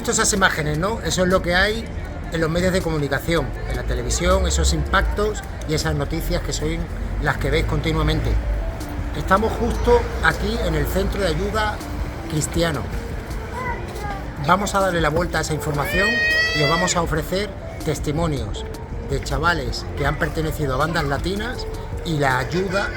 visto esas imágenes, ¿no? Eso es lo que hay en los medios de comunicación, en la televisión, esos impactos y esas noticias que son las que veis continuamente. Estamos justo aquí en el Centro de Ayuda Cristiano. Vamos a darle la vuelta a esa información y os vamos a ofrecer testimonios de chavales que han pertenecido a bandas latinas y la ayuda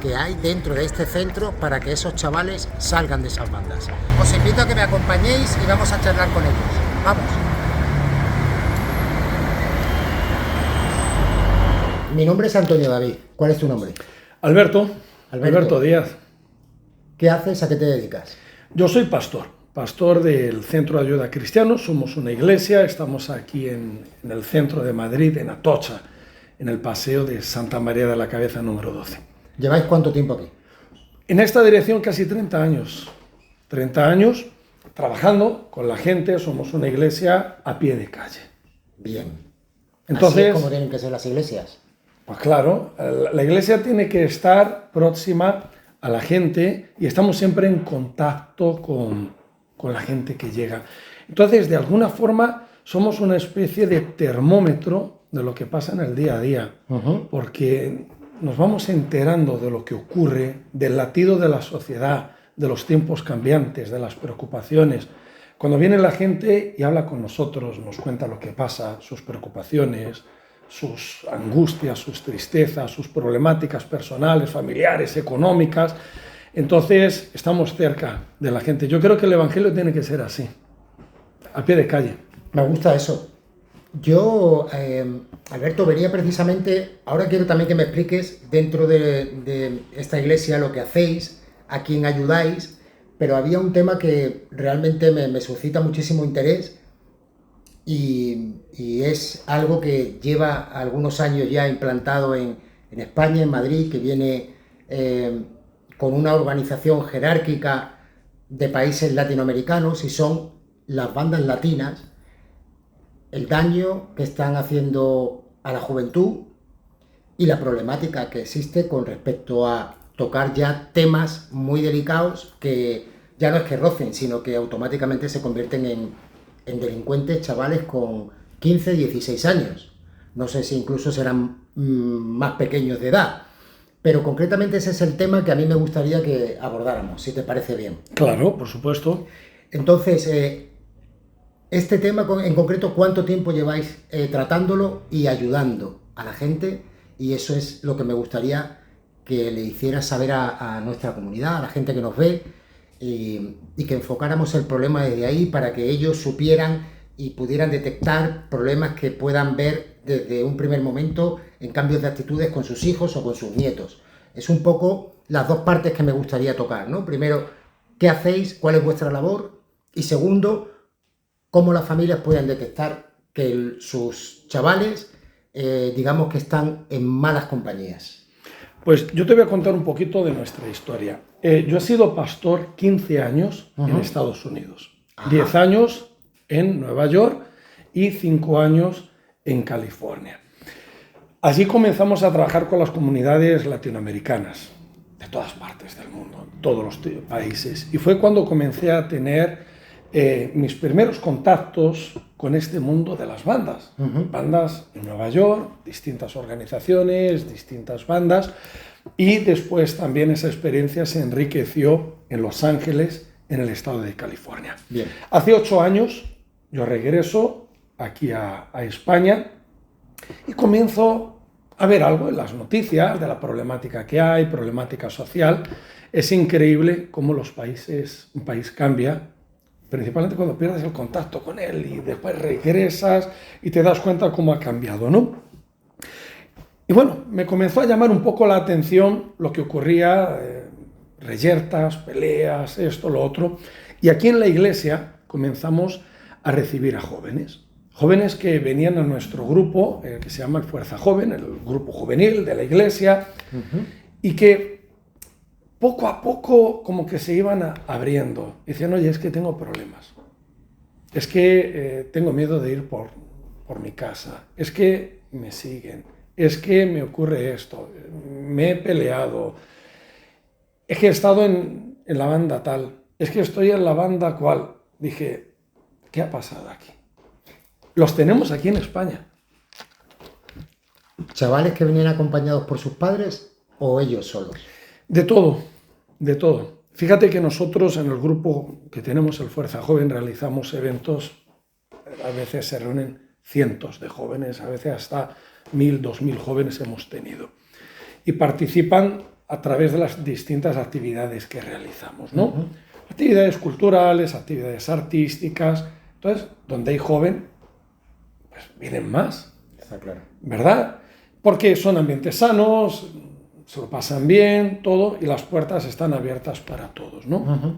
que hay dentro de este centro para que esos chavales salgan de esas bandas. Os invito a que me acompañéis y vamos a charlar con ellos. ¡Vamos! Mi nombre es Antonio David. ¿Cuál es tu nombre? Alberto Díaz. ¿Qué haces? ¿A qué te dedicas? Yo soy pastor del Centro de Ayuda Cristiano. Somos una iglesia, estamos aquí en el centro de Madrid, en Atocha, en el paseo de Santa María de la Cabeza número 12. ¿Lleváis cuánto tiempo aquí? En esta dirección casi 30 años. 30 años trabajando con la gente, somos una iglesia a pie de calle. Bien. Entonces, ¿así es como tienen que ser las iglesias? Pues claro, la iglesia tiene que estar próxima a la gente y estamos siempre en contacto con la gente que llega. Entonces, de alguna forma, somos una especie de termómetro de lo que pasa en el día a día, porque nos vamos enterando de lo que ocurre, del latido de la sociedad, de los tiempos cambiantes, de las preocupaciones. Cuando viene la gente y habla con nosotros, nos cuenta lo que pasa, sus preocupaciones, sus angustias, sus tristezas, sus problemáticas personales, familiares, económicas. Entonces, estamos cerca de la gente. Yo creo que el Evangelio tiene que ser así, a pie de calle. Me gusta eso. Yo, Alberto, venía precisamente, ahora quiero también que me expliques dentro de esta iglesia lo que hacéis, a quién ayudáis, pero había un tema que realmente me suscita muchísimo interés y es algo que lleva algunos años ya implantado en España, en Madrid, que viene con una organización jerárquica de países latinoamericanos y son las bandas latinas, el daño que están haciendo a la juventud y la problemática que existe con respecto a tocar ya temas muy delicados que ya no es que rocen, sino que automáticamente se convierten en delincuentes chavales con 15, 16 años. No sé si incluso serán más pequeños de edad, pero concretamente ese es el tema que a mí me gustaría que abordáramos, si te parece bien. Claro, por supuesto. Entonces, este tema en concreto, ¿cuánto tiempo lleváis tratándolo y ayudando a la gente? Y eso es lo que me gustaría que le hicieras saber a nuestra comunidad, a la gente que nos ve, y que enfocáramos el problema desde ahí para que ellos supieran y pudieran detectar problemas que puedan ver desde un primer momento en cambios de actitudes con sus hijos o con sus nietos. Es un poco las dos partes que me gustaría tocar, ¿no? Primero, ¿qué hacéis? ¿Cuál es vuestra labor? Y segundo, cómo las familias pueden detectar que sus chavales, digamos que están en malas compañías. Pues yo te voy a contar un poquito de nuestra historia. Yo he sido pastor 15 años en Estados Unidos, 10 años en Nueva York y 5 años en California. Allí comenzamos a trabajar con las comunidades latinoamericanas, de todas partes del mundo, todos los países. Y fue cuando comencé a tener mis primeros contactos con este mundo de las bandas. Bandas en Nueva York, distintas organizaciones, distintas bandas, y después también esa experiencia se enriqueció en Los Ángeles, en el estado de California. Bien. Hace 8 años yo regreso aquí a España y comienzo a ver algo en las noticias de la problemática que hay, problemática social. Es increíble cómo un país cambia, principalmente cuando pierdes el contacto con él y después regresas y te das cuenta cómo ha cambiado, ¿no? Y bueno, me comenzó a llamar un poco la atención lo que ocurría, reyertas, peleas, esto, lo otro. Y aquí en la iglesia comenzamos a recibir a jóvenes. Jóvenes que venían a nuestro grupo, que se llama Fuerza Joven, el grupo juvenil de la iglesia, y que poco a poco como que se iban abriendo. Decían, oye, es que tengo problemas. Es que tengo miedo de ir por mi casa. Es que me siguen. Es que me ocurre esto. Me he peleado. Es que he estado en la banda tal. Es que estoy en la banda cual. Dije, ¿qué ha pasado aquí? Los tenemos aquí en España. ¿Chavales que venían acompañados por sus padres o ellos solos? De todo, de todo. Fíjate que nosotros en el grupo que tenemos, el Fuerza Joven, realizamos eventos, a veces se reúnen cientos de jóvenes, a veces hasta 1000, 2000 jóvenes hemos tenido. Y participan a través de las distintas actividades que realizamos, ¿no? Ujú. Actividades culturales, actividades artísticas. Entonces, donde hay joven, pues vienen más, Está claro. ¿verdad? Porque son ambientes sanos, se lo pasan bien, todo, y las puertas están abiertas para todos, ¿no? Ujú.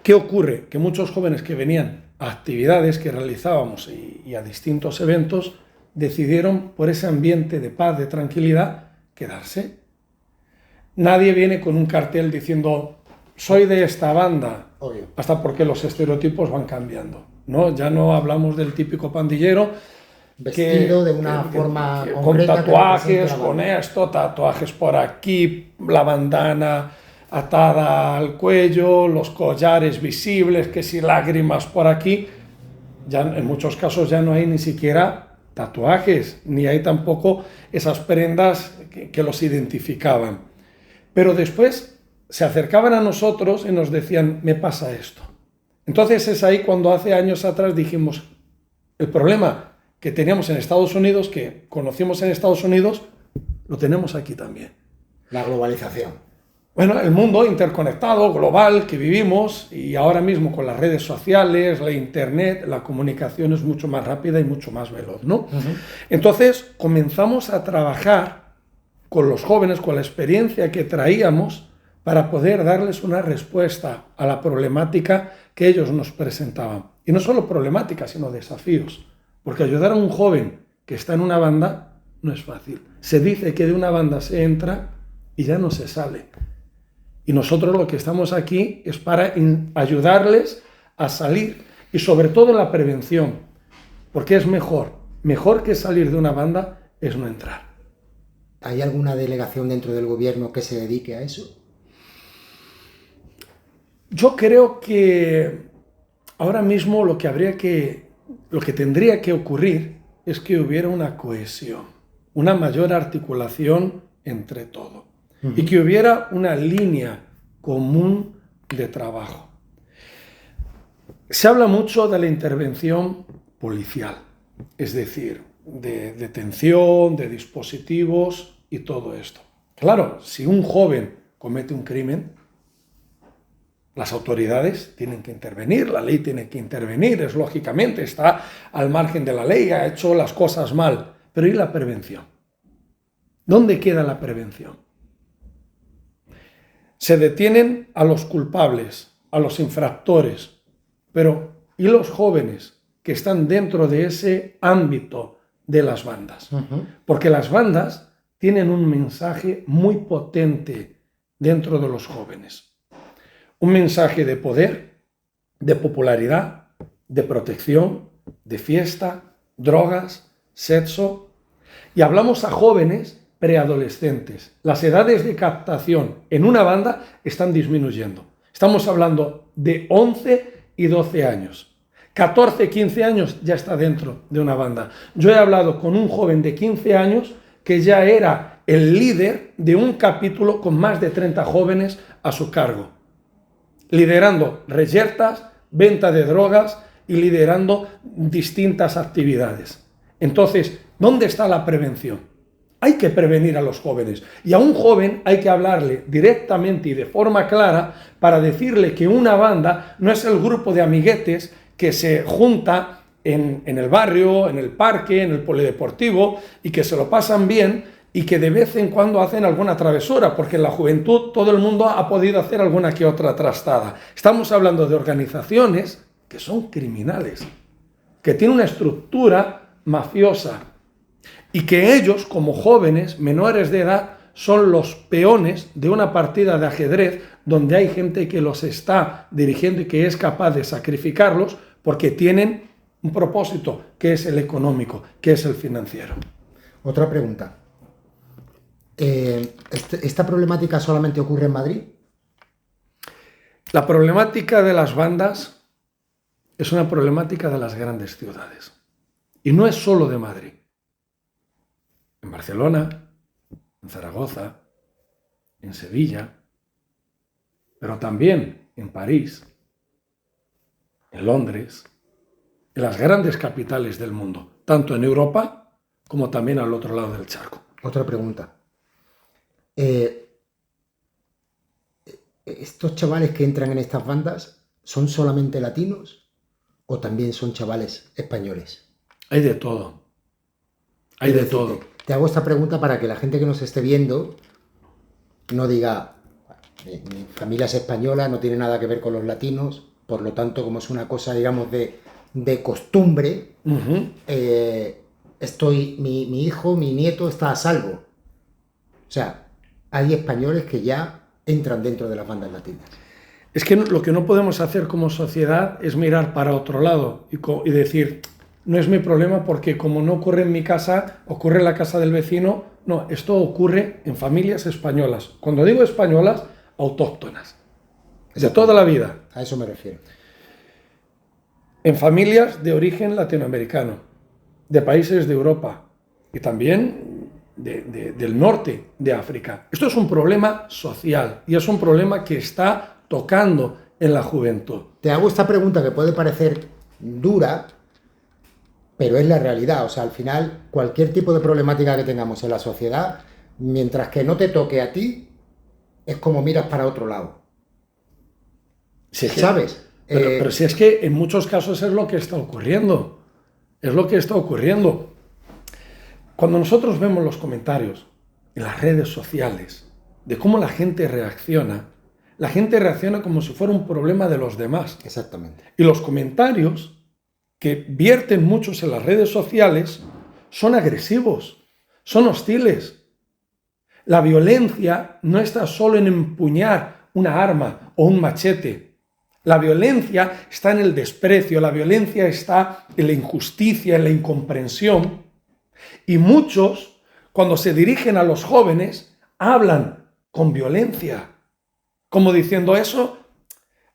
¿Qué ocurre? Que muchos jóvenes que venían a actividades que realizábamos y a distintos eventos decidieron, por ese ambiente de paz, de tranquilidad, quedarse. Nadie viene con un cartel diciendo soy de esta banda, Obvio. hasta porque los estereotipos van cambiando, ¿no? Ya no hablamos del típico pandillero Vestido de una forma con concreta que tatuajes, represente la con banda. esto, tatuajes por aquí, la bandana atada al cuello, los collares visibles, que si lágrimas por aquí. Ya en muchos casos ya no hay ni siquiera tatuajes, ni hay tampoco esas prendas que los identificaban. Pero después se acercaban a nosotros y nos decían, me pasa esto. Entonces es ahí cuando hace años atrás dijimos, el problema que teníamos en Estados Unidos, que conocimos en Estados Unidos, lo tenemos aquí también. La globalización. Bueno, el mundo interconectado, global, que vivimos, y ahora mismo con las redes sociales, la internet, la comunicación es mucho más rápida y mucho más veloz, ¿no? Ujú. Entonces comenzamos a trabajar con los jóvenes, con la experiencia que traíamos, para poder darles una respuesta a la problemática que ellos nos presentaban. Y no solo problemática, sino desafíos. Porque ayudar a un joven que está en una banda no es fácil. Se dice que de una banda se entra y ya no se sale. Y nosotros lo que estamos aquí es para ayudarles a salir y sobre todo en la prevención. Porque es mejor que salir de una banda es no entrar. ¿Hay alguna delegación dentro del gobierno que se dedique a eso? Yo creo que ahora mismo lo que tendría que ocurrir es que hubiera una cohesión, una mayor articulación entre todo y que hubiera una línea común de trabajo. Se habla mucho de la intervención policial, es decir, de detención, de dispositivos y todo esto. Claro, si un joven comete un crimen, las autoridades tienen que intervenir, la ley tiene que intervenir, es lógicamente, está al margen de la ley, ha hecho las cosas mal. Pero ¿y la prevención? ¿Dónde queda la prevención? Se detienen a los culpables, a los infractores, pero ¿y los jóvenes que están dentro de ese ámbito de las bandas? Porque las bandas tienen un mensaje muy potente dentro de los jóvenes. Un mensaje de poder, de popularidad, de protección, de fiesta, drogas, sexo. Y hablamos a jóvenes preadolescentes. Las edades de captación en una banda están disminuyendo. Estamos hablando de 11 y 12 años. 14, 15 años ya está dentro de una banda. Yo he hablado con un joven de 15 años que ya era el líder de un capítulo con más de 30 jóvenes a su cargo, liderando reyertas, venta de drogas y liderando distintas actividades. Entonces, ¿dónde está la prevención? Hay que prevenir a los jóvenes. Y a un joven hay que hablarle directamente y de forma clara para decirle que una banda no es el grupo de amiguetes que se junta en el barrio, en el parque, en el polideportivo y que se lo pasan bien y que de vez en cuando hacen alguna travesura, porque en la juventud todo el mundo ha podido hacer alguna que otra trastada. Estamos hablando de organizaciones que son criminales, que tienen una estructura mafiosa y que ellos, como jóvenes menores de edad, son los peones de una partida de ajedrez donde hay gente que los está dirigiendo y que es capaz de sacrificarlos porque tienen un propósito, que es el económico, que es el financiero. Otra pregunta. ¿Esta problemática solamente ocurre en Madrid? La problemática de las bandas es una problemática de las grandes ciudades. Y no es solo de Madrid. En Barcelona, en Zaragoza, en Sevilla, pero también en París, en Londres, en las grandes capitales del mundo, tanto en Europa como también al otro lado del charco. Otra pregunta. ¿Estos chavales que entran en estas bandas son solamente latinos o también son chavales españoles? Hay de todo. Hay de todo. Te hago esta pregunta para que la gente que nos esté viendo no diga, mi familia es española, no tiene nada que ver con los latinos, por lo tanto, como es una cosa, digamos, de costumbre, mi hijo, mi nieto está a salvo. O sea, hay españoles que ya entran dentro de las bandas latinas. Es que lo que no podemos hacer como sociedad es mirar para otro lado y decir, no es mi problema porque como no ocurre en mi casa, ocurre en la casa del vecino. No, esto ocurre en familias españolas. Cuando digo españolas, autóctonas. De toda la vida. A eso me refiero. En familias de origen latinoamericano, de países de Europa y también del norte de África. Esto es un problema social y es un problema que está tocando en la juventud. Te hago esta pregunta que puede parecer dura, pero es la realidad. O sea, al final, cualquier tipo de problemática que tengamos en la sociedad, mientras que no te toque a ti, es como miras para otro lado. Si es que, ¿sabes? Pero si es que en muchos casos es lo que está ocurriendo. Es lo que está ocurriendo. Cuando nosotros vemos los comentarios en las redes sociales de cómo la gente reacciona como si fuera un problema de los demás. Exactamente. Y los comentarios que vierten muchos en las redes sociales son agresivos, son hostiles. La violencia no está solo en empuñar una arma o un machete. La violencia está en el desprecio, la violencia está en la injusticia, en la incomprensión. Y muchos, cuando se dirigen a los jóvenes, hablan con violencia, como diciendo eso,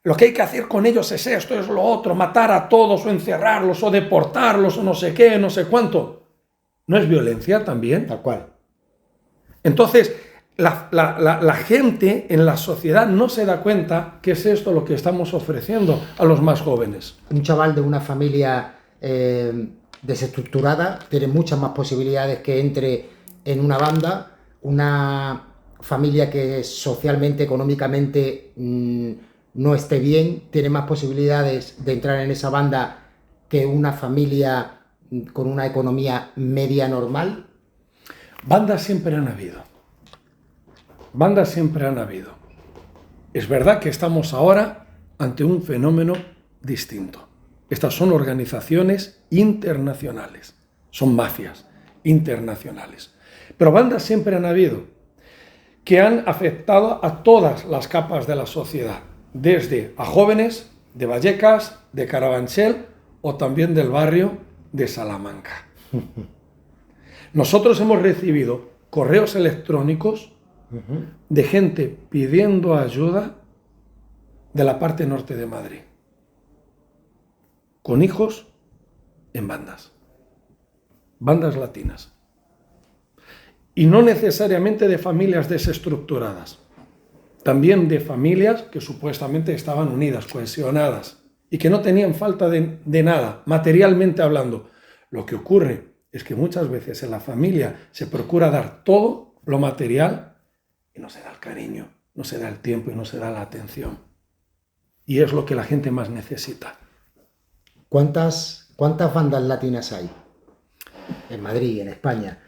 lo que hay que hacer con ellos es esto, es lo otro, matar a todos o encerrarlos o deportarlos o no sé qué, no sé cuánto. ¿No es violencia también? Tal cual. Entonces, la gente en la sociedad no se da cuenta que es esto lo que estamos ofreciendo a los más jóvenes. Un chaval de una familia desestructurada tiene muchas más posibilidades que entre en una banda. Una familia que socialmente, económicamente no esté bien, tiene más posibilidades de entrar en esa banda que una familia con una economía media normal. Bandas siempre han habido. Bandas siempre han habido. Es verdad que estamos ahora ante un fenómeno distinto. Estas son organizaciones internacionales, son mafias internacionales. Pero bandas siempre han habido, que han afectado a todas las capas de la sociedad, desde a jóvenes de Vallecas, de Carabanchel o también del barrio de Salamanca. Nosotros hemos recibido correos electrónicos de gente pidiendo ayuda de la parte norte de Madrid, con hijos en bandas latinas. Y no necesariamente de familias desestructuradas, también de familias que supuestamente estaban unidas, cohesionadas, y que no tenían falta de nada, materialmente hablando. Lo que ocurre es que muchas veces en la familia se procura dar todo lo material y no se da el cariño, no se da el tiempo y no se da la atención. Y es lo que la gente más necesita. ¿Cuántas bandas latinas hay en Madrid, en España?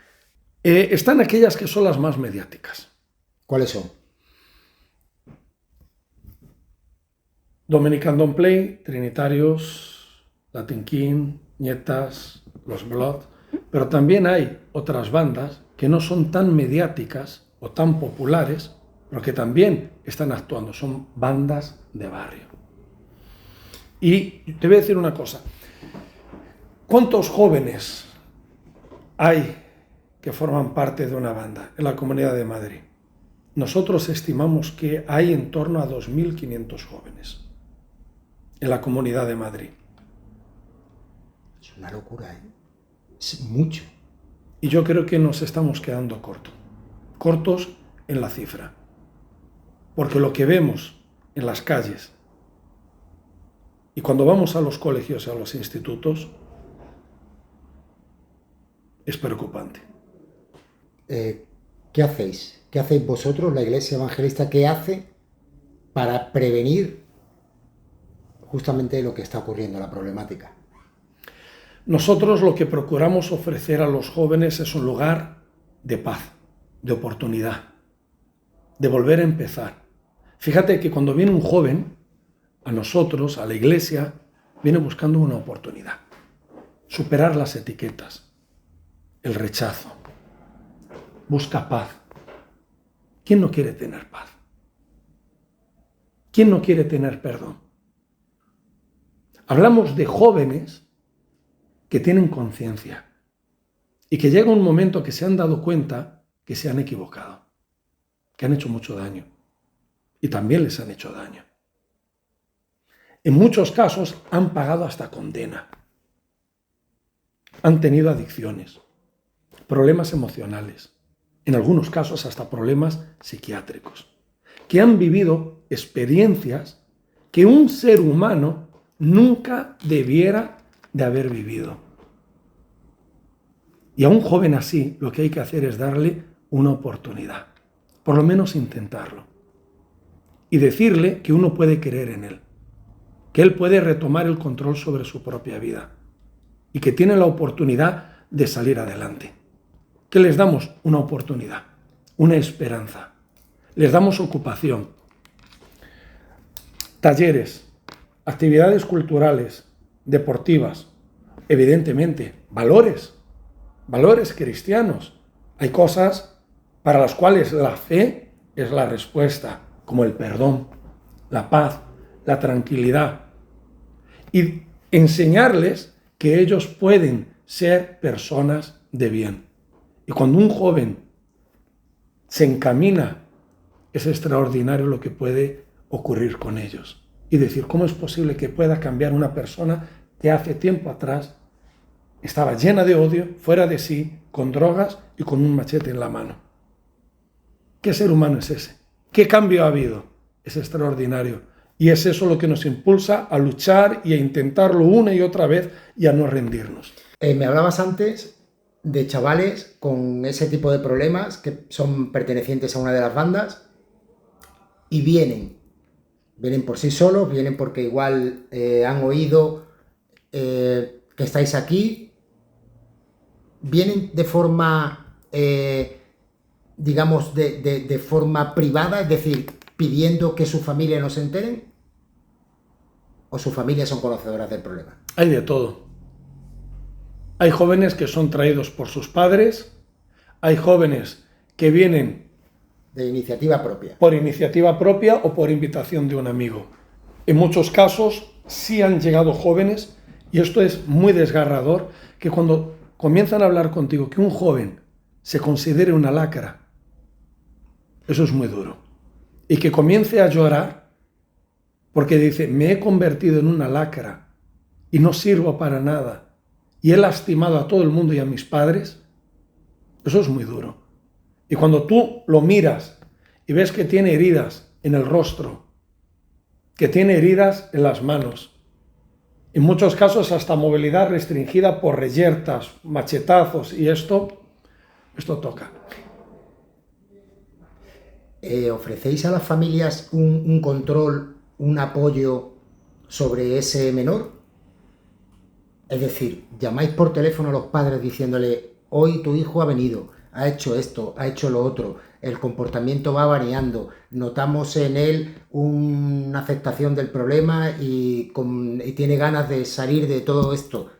Están aquellas que son las más mediáticas. ¿Cuáles son? Dominican Don't Play, Trinitarios, Latin King, Nietas, Los Blood, pero también hay otras bandas que no son tan mediáticas o tan populares, pero que también están actuando, son bandas de barrio. Y te voy a decir una cosa, ¿cuántos jóvenes hay que forman parte de una banda en la Comunidad de Madrid? Nosotros estimamos que hay en torno a 2.500 jóvenes en la Comunidad de Madrid. Es una locura, ¿eh? Es mucho. Y yo creo que nos estamos quedando cortos en la cifra. Porque lo que vemos en las calles y cuando vamos a los colegios y a los institutos es preocupante. ¿Qué hacéis? ¿Qué hacéis vosotros, la Iglesia Evangelista? ¿Qué hace para prevenir justamente lo que está ocurriendo, la problemática? Nosotros lo que procuramos ofrecer a los jóvenes es un lugar de paz, de oportunidad, de volver a empezar. Fíjate que cuando viene un joven, a nosotros, a la Iglesia, viene buscando una oportunidad. Superar las etiquetas, el rechazo. Busca paz. ¿Quién no quiere tener paz? ¿Quién no quiere tener perdón? Hablamos de jóvenes que tienen conciencia y que llega un momento que se han dado cuenta que se han equivocado, que han hecho mucho daño y también les han hecho daño. En muchos casos han pagado hasta condena. Han tenido adicciones, problemas emocionales, en algunos casos hasta problemas psiquiátricos, que han vivido experiencias que un ser humano nunca debiera de haber vivido. Y a un joven así lo que hay que hacer es darle una oportunidad, por lo menos intentarlo, y decirle que uno puede creer en él, que él puede retomar el control sobre su propia vida y que tiene la oportunidad de salir adelante. ¿Qué les damos? Una oportunidad, una esperanza. Les damos ocupación, talleres, actividades culturales, deportivas, evidentemente, valores cristianos. Hay cosas para las cuales la fe es la respuesta, como el perdón, la paz, la tranquilidad. Y enseñarles que ellos pueden ser personas de bien. Y cuando un joven se encamina, es extraordinario lo que puede ocurrir con ellos. Y decir, ¿cómo es posible que pueda cambiar una persona que hace tiempo atrás estaba llena de odio, fuera de sí, con drogas y con un machete en la mano? ¿Qué ser humano es ese? ¿Qué cambio ha habido? Es extraordinario. Y es eso lo que nos impulsa a luchar y a intentarlo una y otra vez y a no rendirnos. Me hablabas antes de chavales con ese tipo de problemas que son pertenecientes a una de las bandas y vienen por sí solos, vienen porque igual han oído que estáis aquí, vienen de forma, digamos, de forma privada, es decir, pidiendo que su familia no se enteren, o su familia son conocedoras del problema. Hay de todo. Hay jóvenes que son traídos por sus padres, hay jóvenes que vienen de iniciativa propia. Por iniciativa propia o por invitación de un amigo. En muchos casos sí han llegado jóvenes, y esto es muy desgarrador, que cuando comienzan a hablar contigo, que un joven se considere una lacra, eso es muy duro. Y que comience a llorar porque dice, me he convertido en una lacra y no sirvo para nada y he lastimado a todo el mundo y a mis padres, eso es muy duro. Y cuando tú lo miras y ves que tiene heridas en el rostro, que tiene heridas en las manos, en muchos casos hasta movilidad restringida por reyertas, machetazos, y esto toca. ¿Ofrecéis a las familias un control, un apoyo sobre ese menor? Es decir, llamáis por teléfono a los padres diciéndole, hoy tu hijo ha venido, ha hecho esto, ha hecho lo otro, el comportamiento va variando, notamos en él una aceptación del problema y tiene ganas de salir de todo esto.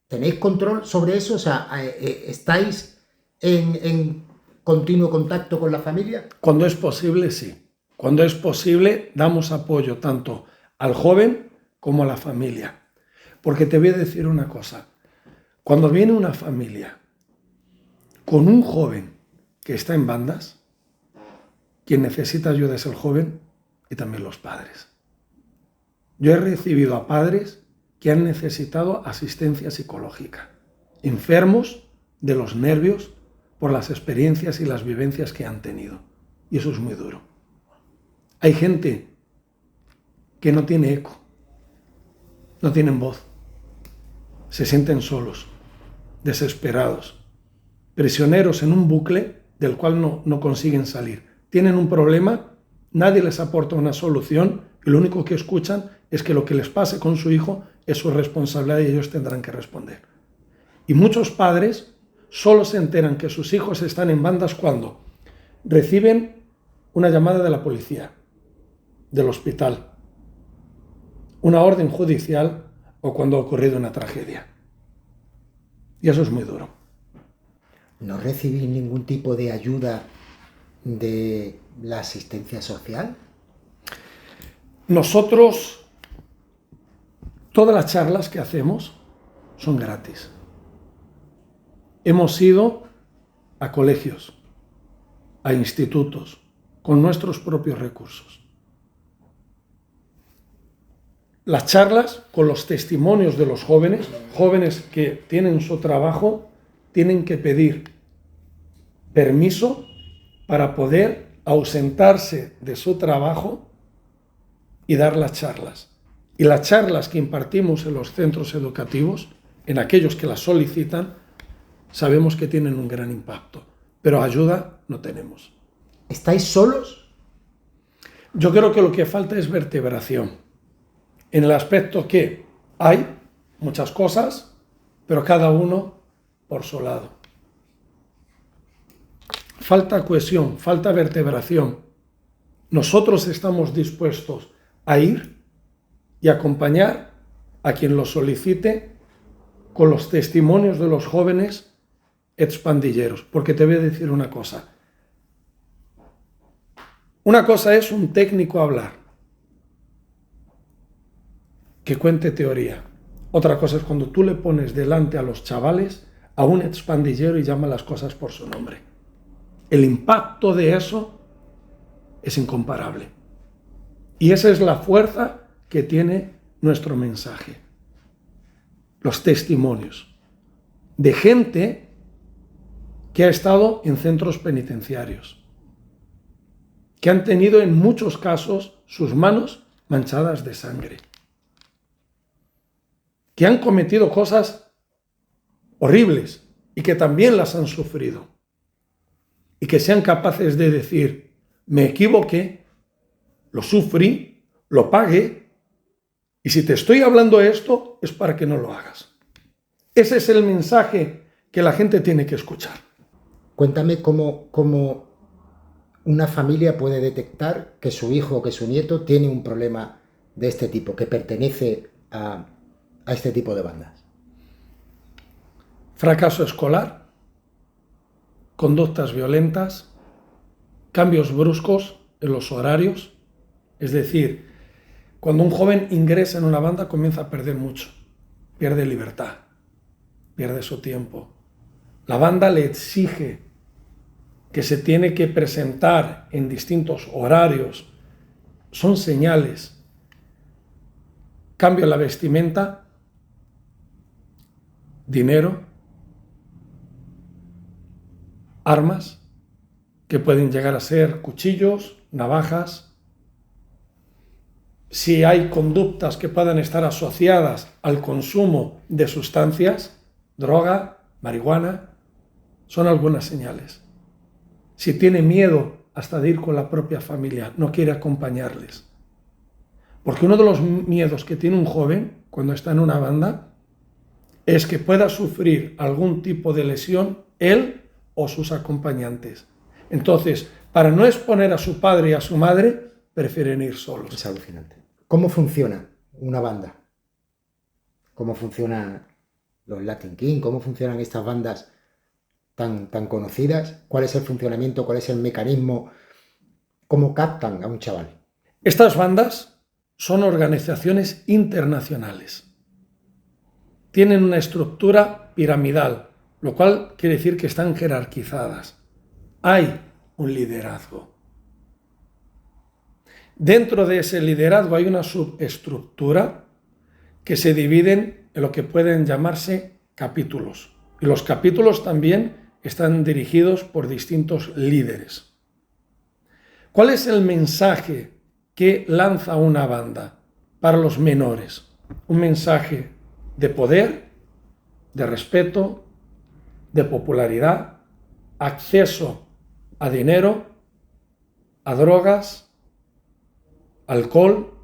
¿Tenéis control sobre eso? O sea, ¿estáis en continuo contacto con la familia? Cuando es posible, sí. Cuando es posible, damos apoyo tanto al joven como a la familia. Porque te voy a decir una cosa. Cuando viene una familia con un joven que está en bandas, quien necesita ayuda es el joven y también los padres. Yo he recibido a padres que han necesitado asistencia psicológica, enfermos de los nervios por las experiencias y las vivencias que han tenido. Y eso es muy duro. Hay gente que no tiene eco, no tienen voz, se sienten solos, desesperados, prisioneros en un bucle del cual no consiguen salir. Tienen un problema, nadie les aporta una solución y lo único que escuchan es que lo que les pase con su hijo es su responsabilidad y ellos tendrán que responder. Y muchos padres solo se enteran que sus hijos están en bandas cuando reciben una llamada de la policía, del hospital, una orden judicial o cuando ha ocurrido una tragedia. Y eso es muy duro. ¿No recibís ningún tipo de ayuda de la asistencia social? Nosotros, todas las charlas que hacemos son gratis. Hemos ido a colegios, a institutos, con nuestros propios recursos. Las charlas con los testimonios de los jóvenes que tienen su trabajo, tienen que pedir permiso para poder ausentarse de su trabajo y dar las charlas. Y las charlas que impartimos en los centros educativos, en aquellos que las solicitan, sabemos que tienen un gran impacto, pero ayuda no tenemos. ¿Estáis solos? Yo creo que lo que falta es vertebración, en el aspecto que hay muchas cosas, pero cada uno por su lado. Falta cohesión, falta vertebración. Nosotros estamos dispuestos a ir y acompañar a quien lo solicite con los testimonios de los jóvenes expandilleros. Porque te voy a decir una cosa. Una cosa es un técnico hablar, que cuente teoría. Otra cosa es cuando tú le pones delante a los chavales a un expandillero y llama las cosas por su nombre. El impacto de eso es incomparable. Y esa es la fuerza que tiene nuestro mensaje. Los testimonios de gente que ha estado en centros penitenciarios, que han tenido en muchos casos sus manos manchadas de sangre, que han cometido cosas horribles y que también las han sufrido, y que sean capaces de decir, me equivoqué, lo sufrí, lo pagué, y si te estoy hablando esto es para que no lo hagas. Ese es el mensaje que la gente tiene que escuchar. Cuéntame cómo una familia puede detectar que su hijo o que su nieto tiene un problema de este tipo, que pertenece a este tipo de bandas. Fracaso escolar, conductas violentas, cambios bruscos en los horarios. Es decir, cuando un joven ingresa en una banda comienza a perder mucho, pierde libertad, pierde su tiempo. La banda le exige que se tiene que presentar en distintos horarios. Son señales. Cambio en la vestimenta, dinero, armas, que pueden llegar a ser cuchillos, navajas. Si hay conductas que puedan estar asociadas al consumo de sustancias, droga, marihuana, son algunas señales. Si tiene miedo hasta de ir con la propia familia, no quiere acompañarles. Porque uno de los miedos que tiene un joven cuando está en una banda es que pueda sufrir algún tipo de lesión él o sus acompañantes. Entonces, para no exponer a su padre y a su madre, prefieren ir solos. Es alucinante. ¿Cómo funciona una banda? ¿Cómo funcionan los Latin Kings? ¿Cómo funcionan estas bandas tan conocidas? ¿Cuál es el funcionamiento? ¿Cuál es el mecanismo? ¿Cómo captan a un chaval? Estas bandas son organizaciones internacionales. Tienen una estructura piramidal, lo cual quiere decir que están jerarquizadas. Hay un liderazgo. Dentro de ese liderazgo hay una subestructura que se dividen en lo que pueden llamarse capítulos. Y los capítulos también están dirigidos por distintos líderes. ¿Cuál es el mensaje que lanza una banda para los menores? Un mensaje de poder, de respeto, de popularidad, acceso a dinero, a drogas, alcohol.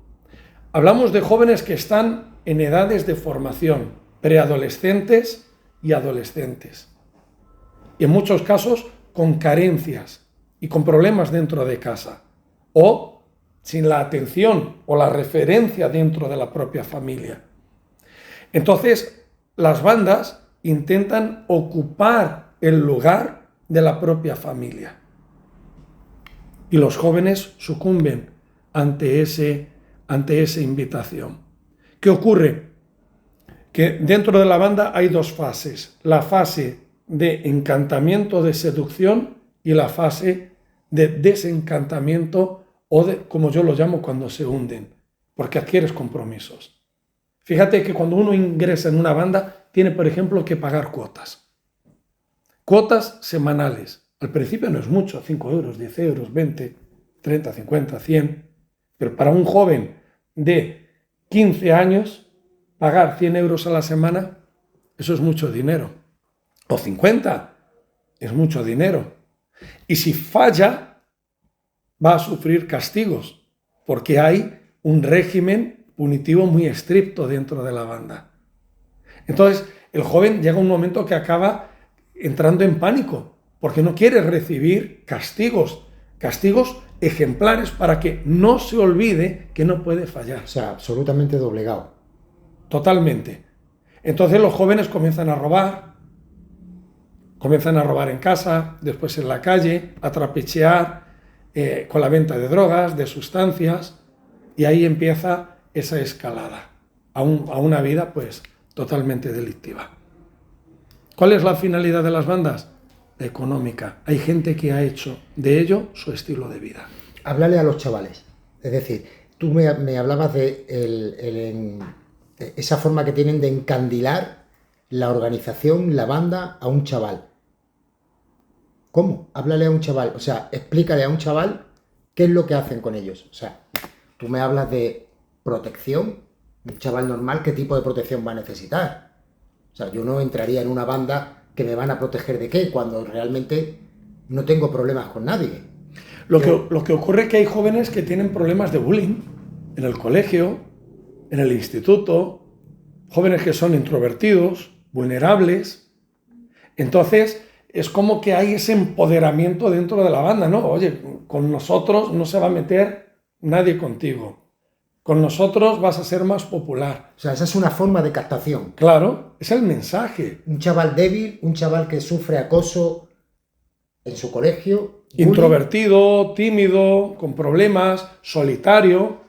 Hablamos de jóvenes que están en edades de formación, preadolescentes y adolescentes. Y en muchos casos con carencias y con problemas dentro de casa, o sin la atención o la referencia dentro de la propia familia. Entonces, las bandas intentan ocupar el lugar de la propia familia. Y los jóvenes sucumben ante esa invitación. ¿Qué ocurre? Que dentro de la banda hay dos fases. La fase de encantamiento, de seducción, y la fase de desencantamiento, o de, como yo lo llamo, cuando se hunden, porque adquieres compromisos. Fíjate que cuando uno ingresa en una banda, tiene, por ejemplo, que pagar cuotas. Cuotas semanales. Al principio no es mucho, 5 euros, 10 euros, 20, 30, 50, 100. Pero para un joven de 15 años, pagar 100 euros a la semana, eso es mucho dinero. O 50, es mucho dinero. Y si falla, va a sufrir castigos, porque hay un régimen punitivo muy estricto dentro de la banda. Entonces, el joven llega un momento que acaba entrando en pánico, porque no quiere recibir castigos ejemplares para que no se olvide que no puede fallar. O sea, absolutamente doblegado. Totalmente. Entonces los jóvenes comienzan a robar en casa, después en la calle, a trapichear con la venta de drogas, de sustancias, y ahí empieza esa escalada a una vida pues totalmente delictiva. ¿Cuál es la finalidad de las bandas? Económica. Hay gente que ha hecho de ello su estilo de vida. Háblale a los chavales. Es decir, tú me hablabas de esa forma que tienen de encandilar la organización, la banda, a un chaval. ¿Cómo? Háblale a un chaval. O sea, explícale a un chaval qué es lo que hacen con ellos. O sea, tú me hablas de protección. Un chaval normal, ¿qué tipo de protección va a necesitar? O sea, yo no entraría en una banda que me van a proteger de qué, cuando realmente no tengo problemas con nadie. Lo que ocurre es que hay jóvenes que tienen problemas de bullying en el colegio, en el instituto, jóvenes que son introvertidos, vulnerables. Entonces, es como que hay ese empoderamiento dentro de la banda, ¿no? Oye, con nosotros no se va a meter nadie contigo. Con nosotros vas a ser más popular. O sea, esa es una forma de captación. Claro, es el mensaje. Un chaval débil, un chaval que sufre acoso en su colegio. Introvertido, tímido, con problemas, solitario.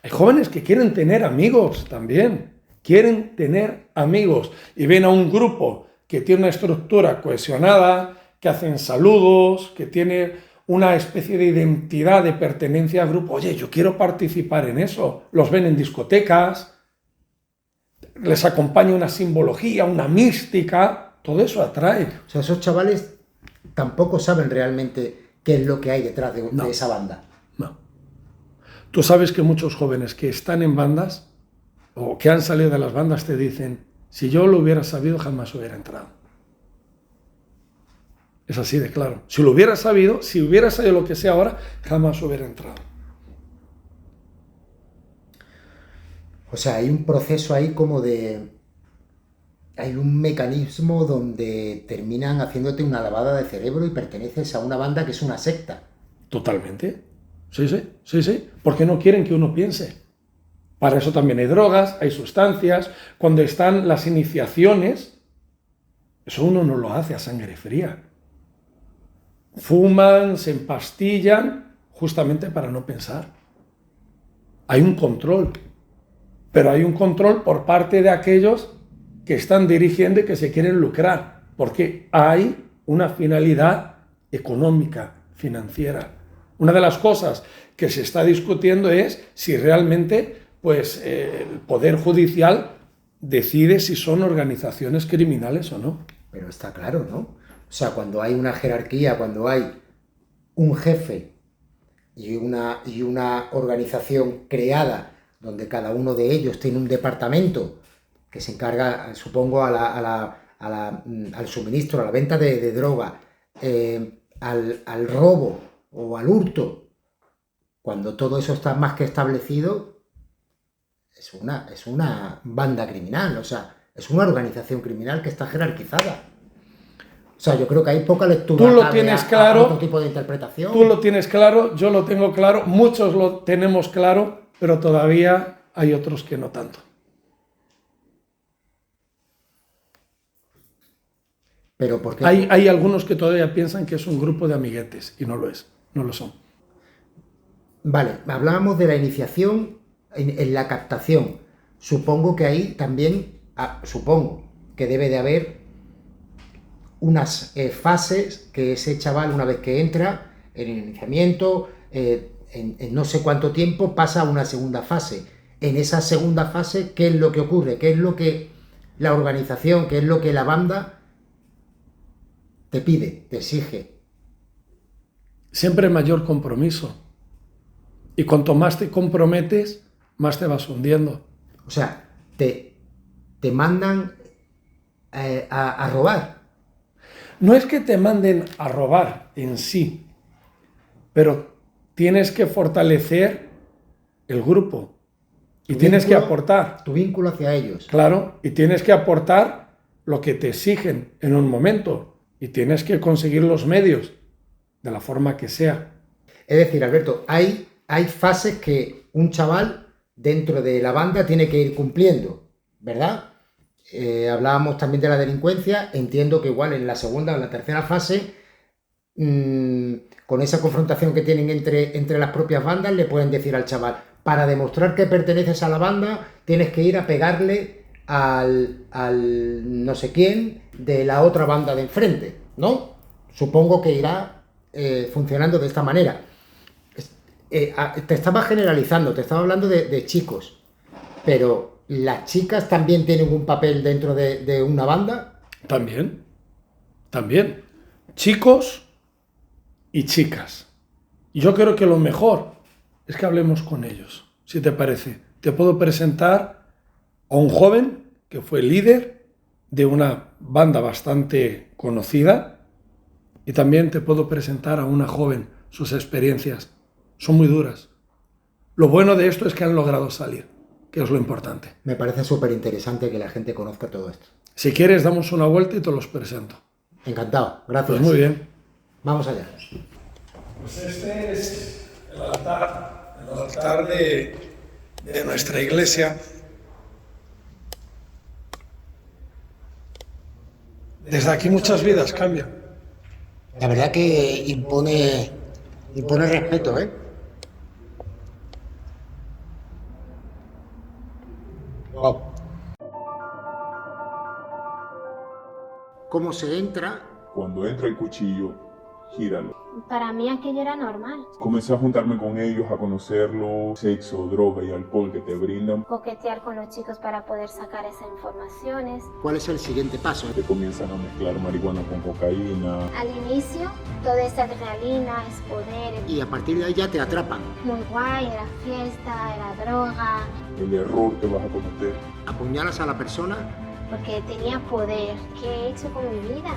Hay jóvenes que quieren tener amigos también. Quieren tener amigos. Y ven a un grupo que tiene una estructura cohesionada, que hacen saludos, que tiene una especie de identidad de pertenencia al grupo. Oye, yo quiero participar en eso. Los ven en discotecas, les acompaña una simbología, una mística, todo eso atrae. O sea, esos chavales tampoco saben realmente qué es lo que hay detrás de esa banda. No. Tú sabes que muchos jóvenes que están en bandas o que han salido de las bandas te dicen, si yo lo hubiera sabido jamás hubiera entrado. Es así de claro. Si lo hubiera sabido, si hubiera sabido lo que sé ahora, jamás hubiera entrado. O sea, hay un proceso ahí como de... Hay un mecanismo donde terminan haciéndote una lavada de cerebro y perteneces a una banda que es una secta. Totalmente. Sí. Porque no quieren que uno piense. Para eso también hay drogas, hay sustancias. Cuando están las iniciaciones, eso uno no lo hace a sangre fría. Fuman, se empastillan, justamente para no pensar. Hay un control, pero hay un control por parte de aquellos que están dirigiendo y que se quieren lucrar, porque hay una finalidad económica, financiera. Una de las cosas que se está discutiendo es si realmente pues el Poder Judicial decide si son organizaciones criminales o no. Pero está claro, ¿no? O sea, cuando hay una jerarquía, cuando hay un jefe y una organización creada donde cada uno de ellos tiene un departamento que se encarga, supongo, al suministro, a la venta de droga, al robo o al hurto, cuando todo eso está más que establecido, es una banda criminal, o sea, es una organización criminal que está jerarquizada. O sea, yo creo que hay poca lectura. Tú lo tienes claro. A otro tipo de interpretación. Tú lo tienes claro, yo lo tengo claro, muchos lo tenemos claro, pero todavía hay otros que no tanto. Pero ¿por qué? Hay algunos que todavía piensan que es un grupo de amiguetes y no lo es, no lo son. Vale, hablábamos de la iniciación en la captación. Supongo que ahí también, supongo que debe de haber unas fases que ese chaval, una vez que entra en el iniciamiento, en no sé cuánto tiempo, pasa a una segunda fase. En esa segunda fase, ¿qué es lo que ocurre? ¿Qué es lo que la organización, qué es lo que la banda te pide, te exige? Siempre mayor compromiso. Y cuanto más te comprometes, más te vas hundiendo. O sea, te mandan a robar. No es que te manden a robar en sí, pero tienes que fortalecer el grupo y tienes que aportar. Tu vínculo hacia ellos. Claro, y tienes que aportar lo que te exigen en un momento y tienes que conseguir los medios de la forma que sea. Es decir, Alberto, hay fases que un chaval dentro de la banda tiene que ir cumpliendo, ¿verdad? Hablábamos también de la delincuencia, entiendo que igual en la segunda o en la tercera fase, con esa confrontación que tienen entre las propias bandas, le pueden decir al chaval, para demostrar que perteneces a la banda, tienes que ir a pegarle al no sé quién de la otra banda de enfrente, ¿no? Supongo que irá funcionando de esta manera. Te estaba generalizando, te estaba hablando de chicos, pero ¿las chicas también tienen un papel dentro de una banda? También. Chicos y chicas. Y yo creo que lo mejor es que hablemos con ellos, si te parece. Te puedo presentar a un joven que fue líder de una banda bastante conocida y también te puedo presentar a una joven, sus experiencias. Son muy duras. Lo bueno de esto es que han logrado salir, que es lo importante. Me parece súper interesante que la gente conozca todo esto. Si quieres, damos una vuelta y te los presento. Encantado, gracias. Pues muy bien. Vamos allá. Pues este es el altar de nuestra iglesia. Desde aquí muchas vidas cambian. La verdad que impone respeto, ¿eh? Wow. ¿Cómo se entra? Cuando entra el cuchillo, gíralo. Para mí aquello era normal. Comencé a juntarme con ellos, a conocerlos, sexo, droga y alcohol que te brindan. Coquetear con los chicos para poder sacar esas informaciones. ¿Cuál es el siguiente paso? Te comienzan a mezclar marihuana con cocaína. Al inicio, toda esa adrenalina, es poder. Y a partir de ahí ya te atrapan. Muy guay, era fiesta, era droga. El error que vas a cometer. Apuñalas a la persona. Porque tenía poder. ¿Qué he hecho con mi vida?